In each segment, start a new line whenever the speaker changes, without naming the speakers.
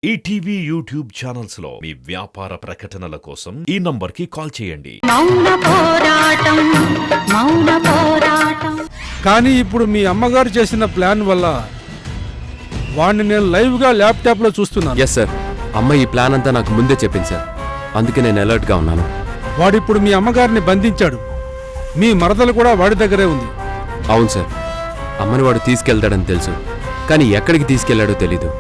ETV YouTube channels లో మీ వ్యాపార ప్రకటనల కోసం ఈ నంబర్కి కాల్ చేయండి.
మౌన పోరాటం.
కానీ ఇప్పుడు మీ అమ్మగారు చేసిన ప్లాన్ వల్ల వాడిని నేను లైవ్ గా ల్యాప్టాప్ లో చూస్తున్నాను.
ఎస్ సార్, అమ్మ ఈ ప్లాన్ అంతా నాకు ముందే చెప్పింది సార్, అందుకే నేను అలర్ట్ గా ఉన్నాను.
వాడిప్పుడు మీ అమ్మగారిని బంధించాడు. మీ మరదలు కూడా వాడి దగ్గరే ఉంది.
అవును సార్, అమ్మని వాడు తీసుకెళ్తాడని తెలుసు, కానీ ఎక్కడికి తీసుకెళ్లాడో తెలీదు.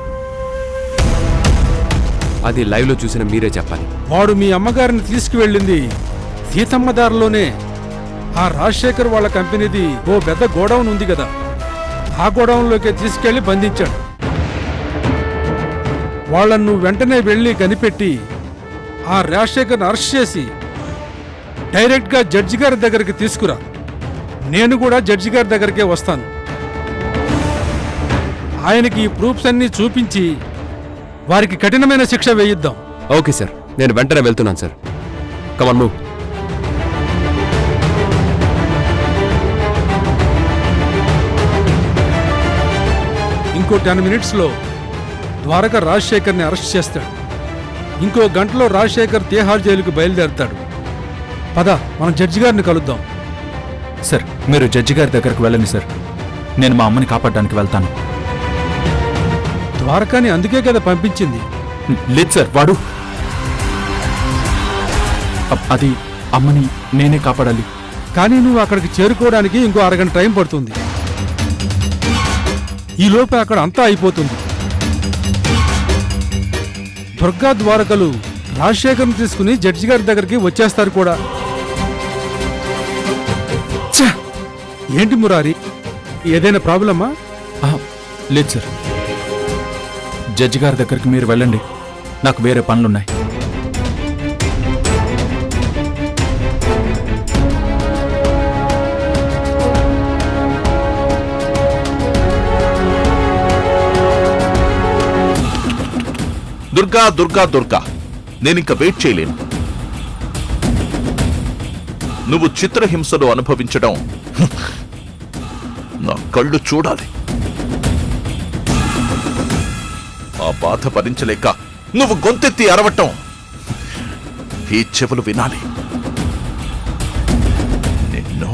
అది లైవ్ లో చూసిన మీరే చెప్పాలి.
వాడు మీ అమ్మగారిని తీసుకువెళ్ళింది సీతమ్మ దారిలోనే. ఆ రాజశేఖర్ వాళ్ళ కంపెనీది ఓ పెద్ద గోడౌన్ ఉంది కదా, ఆ గోడౌన్లోకి తీసుకెళ్లి బంధించాడు. వాళ్ళను వెంటనే వెళ్లి కనిపెట్టి ఆ రాజశేఖర్ని అరెస్ట్ చేసి డైరెక్ట్ గా జడ్జి గారి దగ్గరికి తీసుకురా. నేను కూడా జడ్జి గారి దగ్గరికే వస్తాను. ఆయనకి ఈ ప్రూఫ్స్ అన్ని చూపించి వారికి కఠినమైన శిక్ష వేయిద్దాం.
ఓకే సార్, నేను వెంటనే వెళ్తున్నాను సార్. Come on move.
ఇంకో 10 మినిట్స్లో ద్వారక రాజశేఖర్ని అరెస్ట్ చేస్తాడు. ఇంకో గంటలో రాజశేఖర్ తిహార్ జైలుకు బయలుదేరుతాడు. పద, మనం జడ్జి గారిని కలుద్దాం.
సార్, మీరు జడ్జి గారి దగ్గరకు వెళ్ళండి సార్, నేను మా అమ్మని కాపాడడానికి వెళ్తాను.
ద్వారకాని అందుకే కదా పంపించింది.
లేదు సార్, వాడు అది అమ్మని నేనే కాపాడాలి.
కానీ నువ్వు అక్కడికి చేరుకోవడానికి ఇంకో అరగంట టైం పడుతుంది. ఈలోపు అక్కడ అంతా అయిపోతుంది. దుర్గా ద్వారకలు రాజశేఖర్ని తీసుకుని జడ్జి గారి దగ్గరికి వచ్చేస్తారు కూడా. ఛ! ఏంటి మురారి, ఏదైనా ప్రాబ్లమా?
లేదు సార్, జడ్జి గారి దగ్గరికి మీరు వెళ్ళండి, నాకు వేరే పనులున్నాయి.
దుర్గా దుర్గా దుర్గా, నేనింక వెయిట్ చేయలేను. నువ్వు చిత్రహింసలు అనుభవించడం నా కళ్ళు చూడాలి. ఆ బాధ భరించలేక నువ్వు గొంతెత్తి అరవటం ఈ చెవులు వినాలి. నిన్ను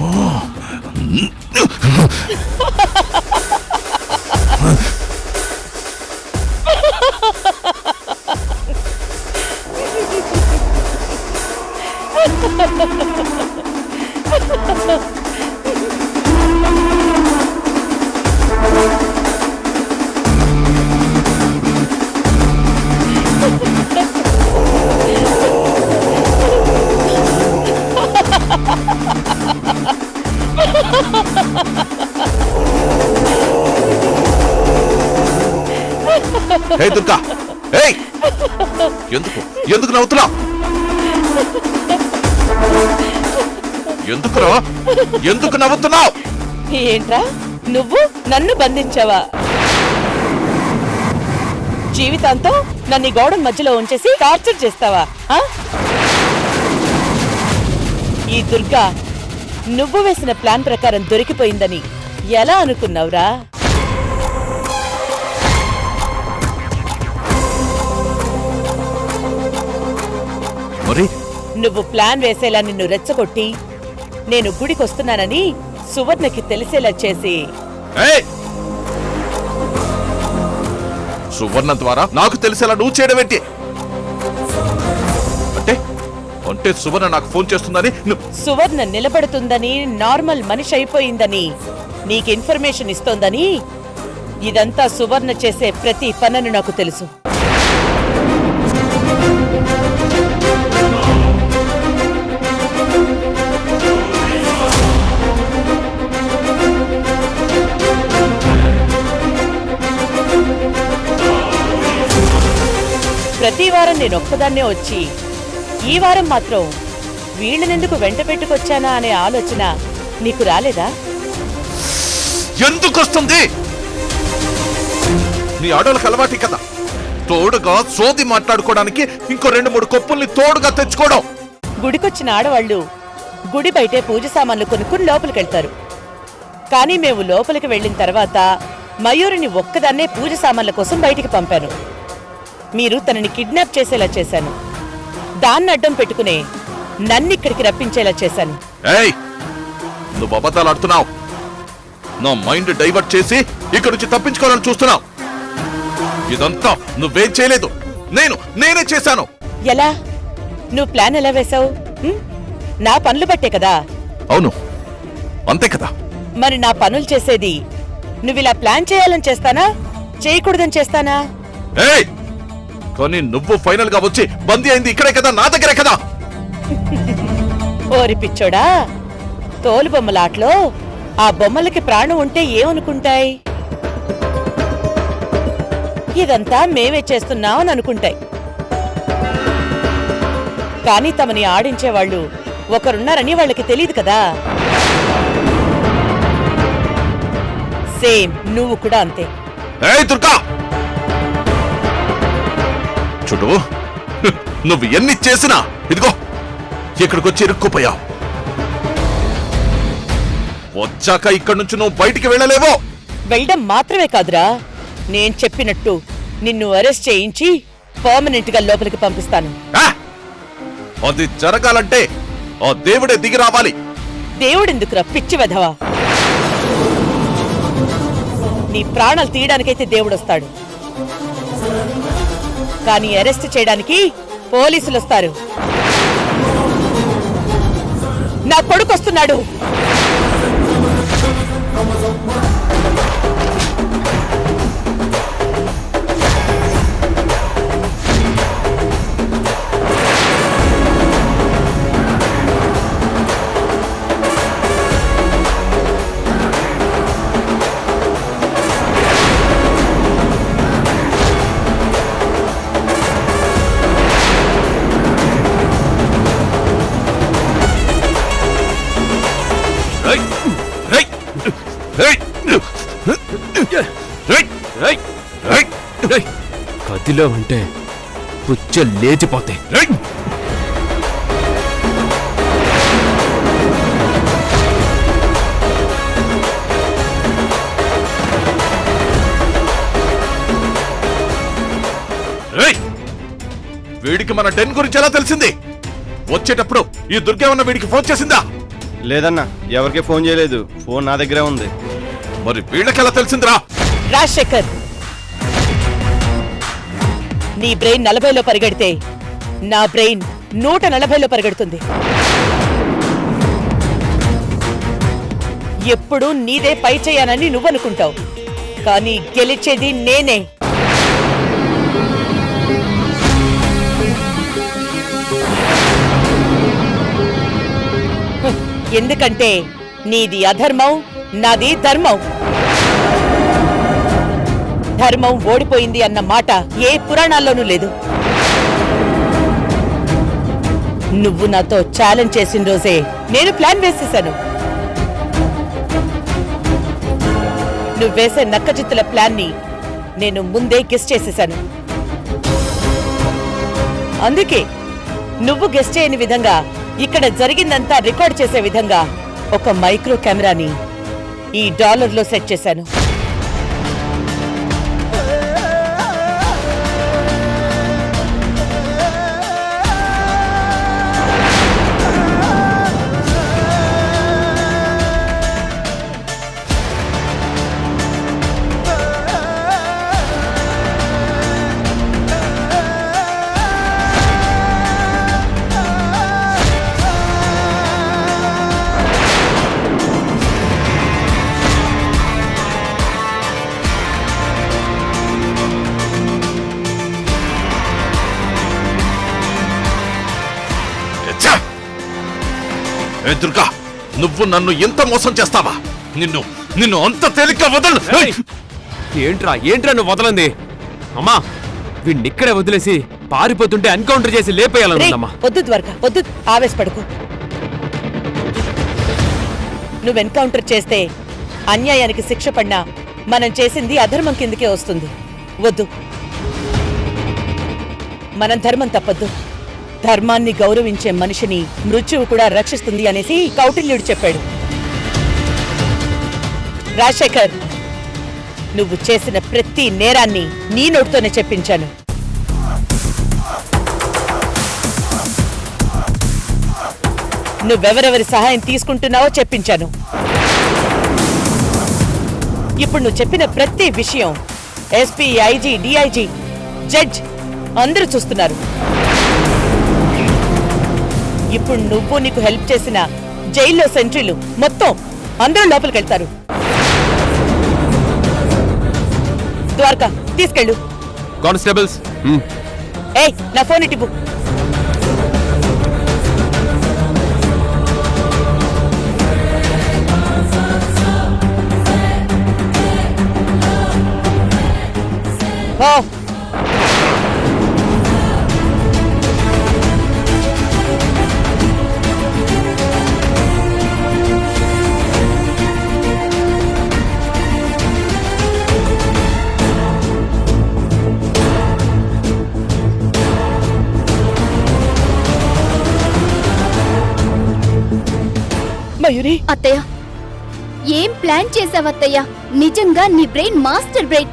హే దుర్గా, ఏయ్, ఎందుకు ఎందుకు నవ్వుతున్నావు? ఎందుకు నవ్వుతున్నావు?
ఏంట్రా, నువ్వు నన్ను బంధించావా? జీవితాంతం నన్ను గోడౌన్ మధ్యలో ఉంచేసి టార్చర్ చేస్తావా? ఈ దుర్గా నువ్వు వేసిన ప్లాన్ ప్రకారం దొరికిపోయిందని ఎలా అనుకున్నావురా? నువ్వు ప్లాన్ వేసేలా నిన్ను రెచ్చగొట్టి నేను గుడికొస్తున్నానని సువర్ణకి తెలిసేలా చేసి
సువర్ణ ద్వారా నాకు తెలిసేలా నువ్వు చేయడం ఏంటి? అంటే సువర్ణ నాకు ఫోన్ చేస్తుందని,
సువర్ణ నిలబడుతుందని, నార్మల్ మనిషి అయిపోయిందని నీకు ఇన్ఫర్మేషన్ ఇస్తోందని, ఇదంతా సువర్ణ చేసే ప్రతి పనని నాకు తెలుసు. ప్రతి వారం నేను ఒక్కదాన్నే వచ్చి, ఈ వారం మాత్రం వీళ్ళనెందుకు వెంట పెట్టుకొచ్చానా అనే ఆలోచన నీకు రాలేదా?
ఎందుకు వస్తుంది? నీ ఆడోళ్ళకి అలవాటి కదా తోడుగా సోది మాట్లాడుకోవడానికి ఇంకో 2-3 కొప్పుల్ని తోడుగా తెచ్చుకోవడం.
గుడికొచ్చిన ఆడవాళ్లు గుడి బయటే పూజ సామాన్లు కొనుక్కుని లోపలికెళ్తారు. కానీ మేము లోపలికి వెళ్ళిన తర్వాత మయూరిని ఒక్కదాన్నే పూజ సామాన్ల కోసం బయటికి పంపాను. మీరు తనని కిడ్నాప్ చేసేలా చేశాను. దాన్ని అడ్డం పెట్టుకునే నన్నిక్కడికి రప్పించేలా చేశాను.
ఏయ్, నువ్వు అబద్ధాలు ఆడుతున్నావు. నా మైండ్ డైవర్ట్ చేసి ఇక్కడి నుంచి తప్పించుకోవాలని చూస్తున్నావు. ఇదంతా నువ్వేం చేయలేదు, నేనే చేశాను.
ఎలా? నువ్వు ప్లాన్ ఎలా వేశావు? నా పనులు బట్టే కదా.
అవును, అంతే కదా.
మరి నా పనులు చేసేది నువ్విలా ప్లాన్ చేయాలని చేస్తానా, చేయకూడదని చేస్తానా?
ఏయ్, కానీ నువ్వు ఫైనల్ గా వచ్చి బందీ అయింది ఇక్కడే కదా, నా దగ్గరే కదా.
ఓరి పిచ్చోడా, తోలు బొమ్మలాట్లో ఆ బొమ్మలకి ప్రాణం ఉంటే ఏమనుకుంటాయి? ఇదంతా మేమే చేస్తున్నాం అని అనుకుంటాయి. కానీ తమని ఆడించేవాళ్ళు ఒకరున్నారని వాళ్ళకి తెలియదు కదా. సేమ్ నువ్వు కూడా అంతే.
ఏయ్ దుర్గా, చూడు, నువ్వు ఎన్ని చేసినా ఇదిగో ఇక్కడికి వచ్చి ఇరుక్కుపోయావు. వచ్చాక ఇక్కడి నుంచి నువ్వు బయటికి వెళ్ళలేవో.
వెళ్ళడం మాత్రమే కాదురా, నేను చెప్పినట్టు నిన్ను అరెస్ట్ చేయించి పర్మనెంట్ గా లోపలికి పంపిస్తాను.
ఆ! అది జరగాలంటే ఆ దేవుడే దిగి రావాలి.
దేవుడెందుకురా పిచ్చి వెధవా? నీ ప్రాణాలు తీయడానికైతే దేవుడొస్తాడు, కానీ అరెస్ట్ చేయడానికి పోలీసులు వస్తారు. నా కొడుకు వస్తున్నాడు.
గదిలో ఉంటే పుచ్చ లేచిపోతాయి.
వీడికి మన డెన్ గురించి ఎలా తెలిసింది? వచ్చేటప్పుడు ఈ దుర్గేమన్న వీడికి ఫోన్ చేసిందా?
లేదన్నా, ఎవరికి ఫోన్ చేయలేదు. ఫోన్ నా దగ్గరే ఉంది.
మరి వీళ్ళకెలా తెలిసిందిరా?
రాజశేఖర్, నీ బ్రెయిన్ 40లో పరిగెడితే నా బ్రెయిన్ 140లో పరిగెడుతుంది. ఎప్పుడు నీదే పై చేయనని నువ్వనుకుంటావు, కానీ గెలిచేది నేనే. ఎందుకంటే నీది అధర్మం, నాది ధర్మం. ధర్మం ఓడిపోయింది అన్న మాట ఏ పురాణాల్లోనూ లేదు. నువ్వు నాతో ఛాలెంజ్ చేసిన రోజే నేను ప్లాన్ వేసేశాను. నువ్వేసే నక్కజిత్తుల ప్లాన్ ని నేను ముందే గెస్ చేసేశాను. అందుకే నువ్వు గెస్ చేయని విధంగా ఇక్కడ జరిగిందంతా రికార్డ్ చేసే విధంగా ఒక మైక్రో కెమెరాని ఈ డాలర్లో సెట్ చేశాను.
దుర్గా, నువ్వు నన్ను ఎంత మోసం చేస్తావా? నిన్ను అంత తేలిక వదలు.
ఏంట్రా నువ్వు వదలంది? అమ్మా, వీడిని ఇక్కడే వదిలేసి పారిపోతుంటే ఎన్కౌంటర్ చేసి లేపేయాలనుకుందమ్మా.
వద్దు ద్వారకా, వద్దు, ఆవేశపడకు. నువ్వు ఎన్కౌంటర్ చేస్తే అన్యాయానికి శిక్ష పడినా మనం చేసింది అధర్మం కిందకే వస్తుంది. వద్దు, మనం ధర్మం తప్పద్దు. ధర్మాన్ని గౌరవించే మనిషిని మృత్యువు కూడా రక్షిస్తుంది అనేసి కౌటిల్యుడు చెప్పాడు. రాజశేఖర్, నువ్వు చేసిన ప్రతి నేరాన్ని నీ నోటితోనే చెప్పించాను. నువ్వెవరెవరి సహాయం తీసుకుంటున్నావో చెప్పించాను. ఇప్పుడు నువ్వు చెప్పిన ప్రతి విషయం ఎస్పీ, ఐజీ, డిఐజీ, జడ్జ్ అందరూ చూస్తున్నారు. ఇప్పుడు నువ్వు నీకు హెల్ప్ చేసిన జైల్లో సెంట్రీలు మొత్తం అందరూ లోపలికి వెళ్తారు. ద్వారకా తీసుకెళ్ళు.
కానిస్టేబుల్స్
ఏయ్, నా ఫోన్ ఇటు. ఓ మయూరి,
అత్తయ్య ఏం ప్లాన్ చేసావత్తయ్య? నిజంగా నీ బ్రెయిన్ మాస్టర్ బ్రెయిన్.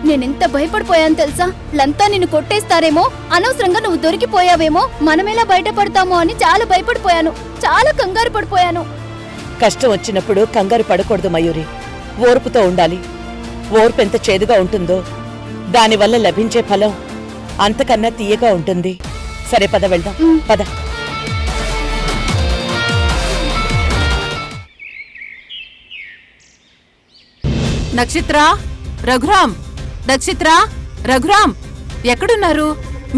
నేనెంత భయపడిపోయాను తెలుసా? లంతా నిన్ను కొట్టేస్తారేమో, అనవసరంగా నువ్వు దొరికిపోయావేమో, మనమేలా బయటపడతామో అని చాలా భయపడిపోయాను. చాలా కంగారు పడిపోయాను.
కష్టం వచ్చినప్పుడు కంగారు పడకూడదు మయూరి. ఓర్పుతో ఉండాలి. ఓర్పు ఎంత చేదుగా ఉంటుందో దానివల్ల లభించే ఫలం అంతకన్నా తీయగా ఉంటుంది. సరే పద వెళ్దాం, పద.
నక్షత్ర, రఘురామ్, నక్షత్ర, రఘురామ్ ఎక్కడున్నారు?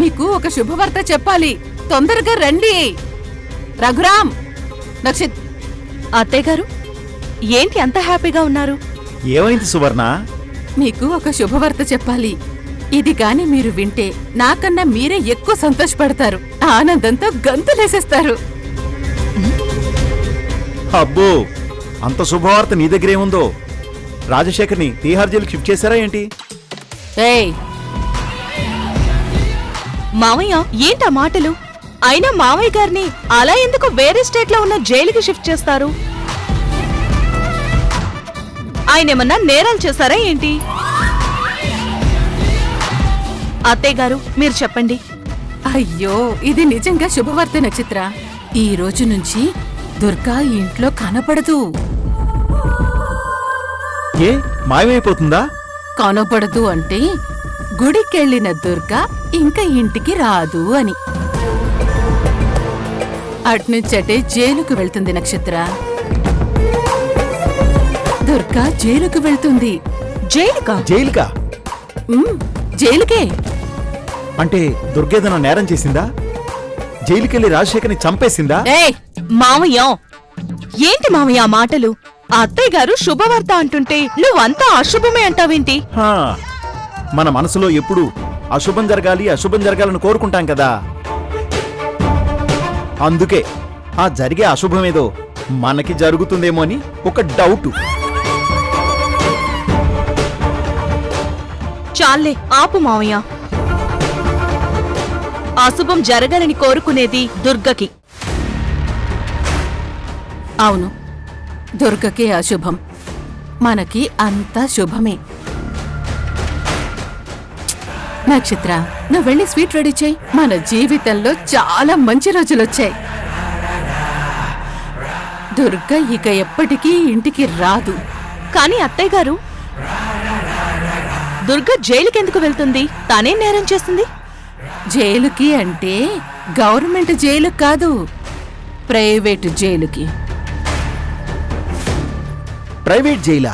మీకు ఒక శుభవార్త చెప్పాలి. తొందరగా రండి. రఘురామ్, నక్షత్ర.
అత్తయ్య గారు, ఏంటి అంత హ్యాపీగా ఉన్నారు?
ఏమైంది సువర్ణ?
మీకు ఒక శుభవార్త చెప్పాలి. ఇది గాని మీరు వింటే నాకన్నా మీరే ఎక్కువ సంతోషపడతారు. ఆనందంతో గంతులేసేస్తారు.
అబ్బో, అంత శుభవార్త నీ దగ్గరేముందో? రాజశేఖర్ని తీహార్ జైలుకి షిఫ్ట్ చేశారా ఏంటి?
ఏయ్,
మావయ్య ఏంటా మాటలు? అయినా మావయ్య గారిని అలా ఎందుకు వేరే స్టేట్ లో ఉన్న జైలుకి షిఫ్ట్ చేస్తారు? ఆయన ఏమన్నా నేరాలు చేశారా ఏంటి? అత్తయ్య గారు, మీరు చెప్పండి.
అయ్యో, ఇది నిజంగా శుభవార్త నక్షత్ర. ఈ రోజు నుంచి దుర్గా ఇంట్లో కనపడదు.
ఏ మాయమైపోతుందా?
కనపడదు అంటే గుడికెళ్ళిన దుర్గా ఇంకా ఇంటికి రాదు అని. అట్నుంచటే జైలుకు వెళ్తుంది నక్షత్ర. దుర్గా జైలుకు వెళ్తుంది.
జైలుకా?
జైలుకా?
జైలుకే.
అంటే దుర్గేదన నేరం చేసిందా? జైలుకెళ్లి రాజశేఖర్ని చంపేసిందా?
ఏయ్ మావయ్య, ఏంటి మావయ్య ఆ మాటలు? అత్తయ్య గారు శుభవార్త అంటుంటే నువ్వంతా అశుభమే అంటావేంటి?
హా, మన మనసులో ఎప్పుడు అశుభం జరగాలని కోరుకుంటాం కదా. అందుకే ఆ జరిగే అశుభమేదో మనకి జరుగుతుందేమో అని ఒక డౌట్.
చాలే ఆపు మావయ్య. అశుభం జరగాలని కోరుకునేది దుర్గకి.
అవును, దుర్గకే అశుభం. మనకి అంతా శుభమే. నక్షత్ర, నువ్వు వెళ్ళి స్వీట్ రెడీ చేయి. మన జీవితంలో చాలా మంచి రోజులొచ్చాయి. దుర్గ ఇక ఎప్పటికీ ఇంటికి రాదు.
కానీ అత్తయ్య గారు, దుర్గ జైలుకెందుకు వెళ్తుంది? తానే నేరం చేస్తుంది.
జైలుకి అంటే గవర్నమెంట్ జైలు కాదు, ప్రైవేటు జైలుకి.
ప్రైవేట్ జైలా?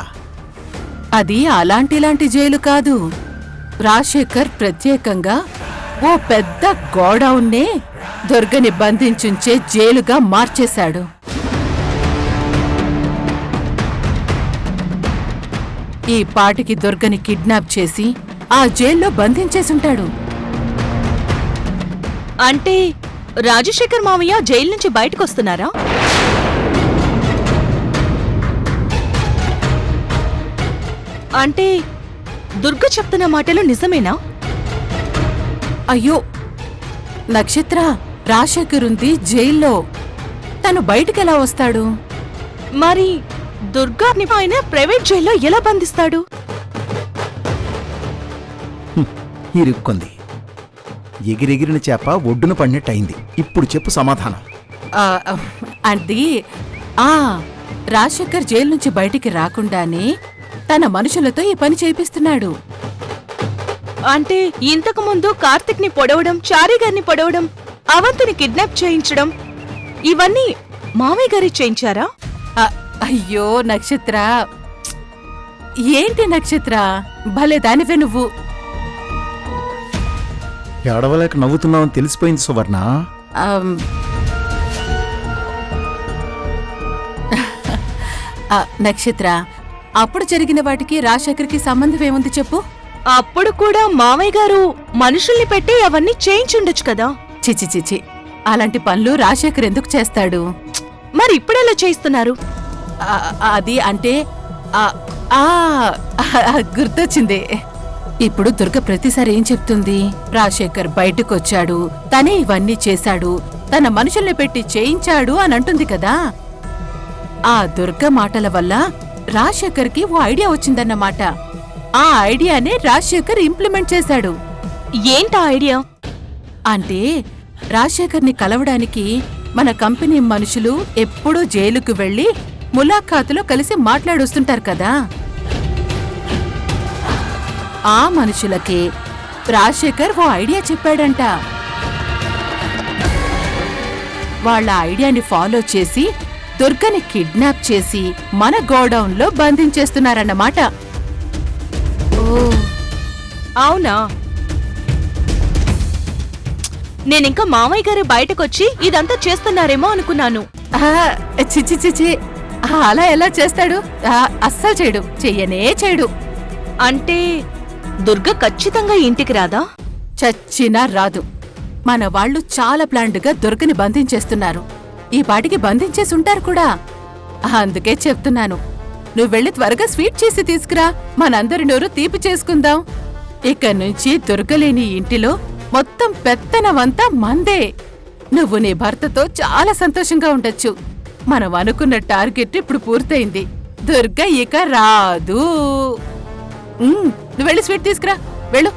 అది అలాంటి జైలు కాదు. రాజశేఖర్ ప్రత్యేకంగా ఓ పెద్ద గోడౌన్నే దుర్గని బంధించుంచే జైలుగా మార్చేశాడు. ఈ పాటికి దుర్గని కిడ్నాప్ చేసి ఆ జైల్లో బంధించేసుంటాడు.
అంటే రాజశేఖర్ మావయ్య జైలు నుంచి బయటకొస్తున్నారా? అంటే దుర్గ చెప్తున్న మాటలు నిజమేనా?
అయ్యో నక్షత్ర, రాజశేఖర్ ఉంది జైల్లో. తను బయటికెలా వస్తాడు?
మరి దుర్గాని ఆయన ప్రైవేట్ జైల్లో ఎలా బంధిస్తాడు?
ఇరుక్కుంది. ఎగిరెగిరిన చేప ఒడ్డున పడినట్టయింది. ఇప్పుడు చెప్పు సమాధానం.
అది రాజశేఖర్ జైలు నుంచి బయటికి రాకుండానే తన మనుషులతో ఈ పని చేయిస్తున్నాడు.
అంటే ఇంతకు ముందు కార్తిక్ ని పొడవడం, చారీ గారిని పొడవడం, అవంతిని కిడ్నాప్ చేయించడం ఇవన్నీ మామయ్య గారి చేయించారా?
అయ్యో నక్షత్ర, ఏంటి నక్షత్ర, భలే దానివే నువ్వు.
ఏడవలేక నవ్వుతున్నావని తెలిసిపోయింది సువర్ణ.
నక్షత్ర, అప్పుడు జరిగిన వాటికి రాజశేఖర్కి సంబంధం ఏముంది చెప్పు?
అప్పుడు కూడా మామయ్య గారు మనుషుల్ని పెట్టి అవన్నీ చేయించుండొచ్చు కదా.
చిచి చిచి, అలాంటి పనులు రాజశేఖర్ ఎందుకు చేస్తాడు?
మరి ఇప్పుడెలా చేయిస్తున్నారు?
అది అంటే గుర్తొచ్చింది. ఇప్పుడు దుర్గ ప్రతిసారి ఏం చెప్తుంది? రాజశేఖర్ బయటకొచ్చాడు, తనే ఇవన్నీ చేశాడు, తన మనుషుల్ని పెట్టి చేయించాడు అని అంటుంది కదా. ఆ దుర్గ మాటల వల్ల రాజశేఖర్కి ఓ ఐడియా వచ్చిందన్నమాట. ఆ ఐడియానే రాజశేఖర్ ఇంప్లిమెంట్ చేశాడు.
ఏంటా ఐడియా?
అంటే రాజశేఖర్ని కలవడానికి మన కంపెనీ మనుషులు ఎప్పుడూ జైలుకు వెళ్లి ములాఖాతులో కలిసి మాట్లాడొస్తుంటారు కదా. ఆ మనుషులకే రాజశేఖర్ ఓ ఐడియా చెప్పాడంట. వాళ్ళ ఐడియాని ఫాలో చేసి దుర్గని కిడ్నాప్ చేసి మన గోడౌన్లో బంధించేస్తున్నారన్నమాట.
అవునా? నేనింకా మామయ్య గారు బయటకొచ్చి ఇదంతా చేస్తున్నారేమో అనుకున్నాను.
చిచి చిచి, అలా ఎలా చేస్తాడు? అస్సలు చేయడు, చెయ్యనే చేయడు.
అంటే దుర్గ ఖచ్చితంగా ఇంటికి రాదా?
చచ్చినా రాదు. మన వాళ్ళు చాలా ప్లాండ్గా దుర్గని బంధించేస్తున్నారు. ఈ పాటికి బంధించేసి ఉంటారు కూడా. అందుకే చెప్తున్నాను, నువ్వు వెళ్ళి త్వరగా స్వీట్ చేసి తీసుకురా, మనందరి నోరు తీపి చేసుకుందాం. ఇక నుంచి దుర్గలేని ఇంటిలో మొత్తం పెత్తనమంతా మందే. నువ్వు నీ భర్తతో చాలా సంతోషంగా ఉండొచ్చు. మనం అనుకున్న టార్గెట్ ఇప్పుడు పూర్తయింది. దుర్గ ఇక రాదు. నువ్వు వెళ్ళి స్వీట్ తీసుకురా, వెళ్ళు.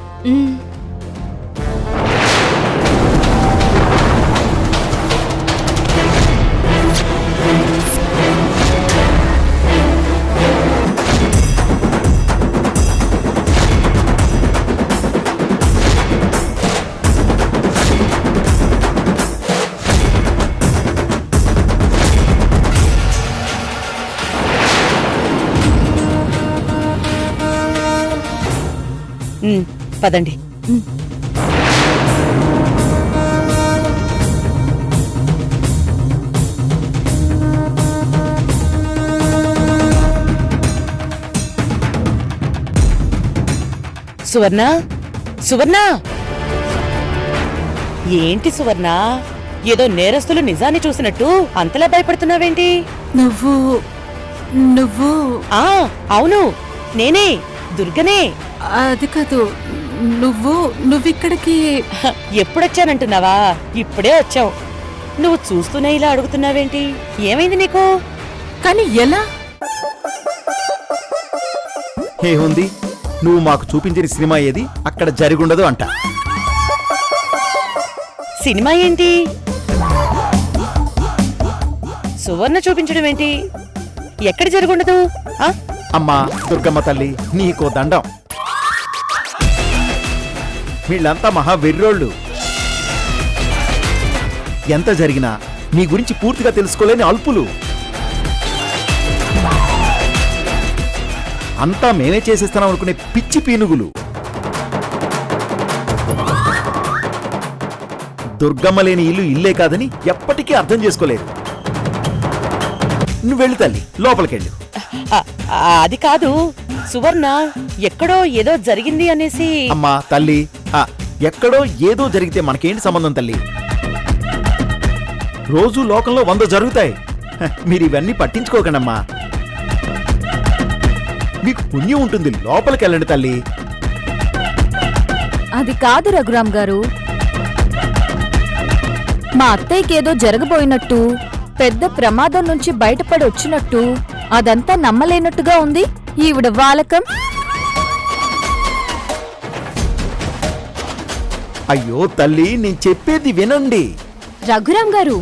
పదండి. సువర్ణ, సువర్ణ, ఏంటి సువర్ణ, ఏదో నేరస్తులు నిజాన్ని చూసినట్టు అంతలా భయపడుతున్నావేంటి?
నువ్వు నువ్వు
అవును, నేనే దుర్గనే.
అది కాదు, నువ్విక్కడికి
ఎప్పుడొచ్చానంటున్నావా? ఇప్పుడే వచ్చావు. నువ్వు చూస్తూనే ఇలా అడుగుతున్నావేంటి? ఏమైంది నీకు?
కానీ ఎలా?
ఏముంది, నువ్వు మాకు చూపించిన సినిమా ఏది అక్కడ జరిగుండదు అంట.
సినిమా ఏంటి? సువర్ణ చూపించడం ఏంటి? ఎక్కడ జరుగుండదు?
అమ్మా దుర్గమ్మ తల్లి, నీకో దండం. వీళ్ళంతా మహా వెర్రోళ్ళు. ఎంత జరిగినా నీ గురించి పూర్తిగా తెలుసుకోలేని అల్పులు. అంతా మేమే చేసేస్తున్నాం అనుకునే పిచ్చి పీనుగులు. దుర్గమ్మ లేని ఇల్లు ఇల్లే కాదని ఎప్పటికీ అర్థం చేసుకోలేదు. నువ్వు వెళ్ళు తల్లి, లోపలికెళ్ళు.
అది కాదు సువర్ణ, ఎక్కడో ఏదో జరిగింది అనేసి.
అమ్మా తల్లి, ఎక్కడో ఏదో జరిగితే మనకేంటి సంబంధం తల్లి? రోజు లోకంలో 100 జరుగుతాయి. మీరు ఇవన్నీ పట్టించుకోకండమ్మా. మీకు పుణ్యం ఉంటుంది, లోపలికెళ్ళండి తల్లి.
అది కాదు రఘురామ్ గారు, మా అత్తయ్యకేదో జరగబోయినట్టు, పెద్ద ప్రమాదం నుంచి బయటపడి వచ్చినట్టు, అదంతా నమ్మలేనట్టుగా ఉంది ఈవిడ వాలకం.
అయ్యో తల్లి, నేను చెప్పేది వినండి.
రఘురామ్ గారు,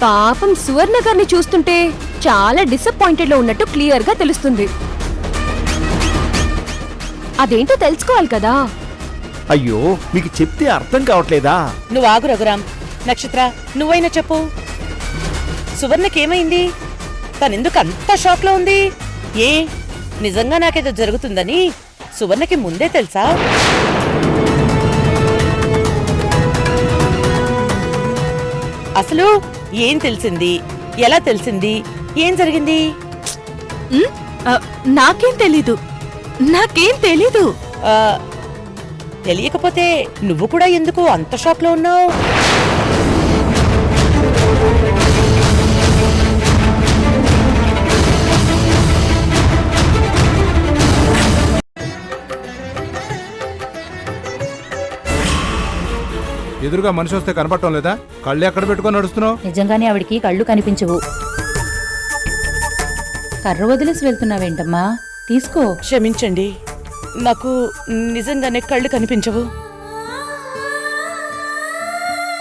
పాపం సువర్ణ గారిని చూస్తుంటే చాలా డిసప్పాయింటెడ్ లో ఉన్నట్టు క్లియర్ గా తెలుస్తుంది. అదేంటో తెలుసుకోవాలి కదా.
అయ్యో మీకు చెప్తే అర్థం కావట్లేదా?
నువ్వు ఆగు రఘురాం. నక్షత్ర, నువ్వైనా చెప్పు. సువర్ణకేమైంది? తనెందుకు అంత షాక్ లో ఉంది? ఏ నిజంగా నాకేదో జరుగుతుందని సువర్ణకి ముందే తెలుసా? అసలు ఏం తెలిసింది? ఎలా తెలిసింది? ఏం జరిగింది?
నాకేం తెలీదు.
ఆ, తెలియకపోతే నువ్వు కూడా ఎందుకు అంత షాక్ లో ఉన్నావు?
ఎదురుగా మనిషి వస్తే కనపడటం లేదా? కళ్ళు ఎక్కడ పెట్టుకొని నడుస్తున్నావు?
నిజంగానే ఆవిడికి కళ్ళు కనిపించవు. కర్ర వదిలేసి వెళ్తున్నావేంటమ్మా? తీసుకో.
క్షమించండి, నాకు నిజంగానే కళ్ళు కనిపించవు.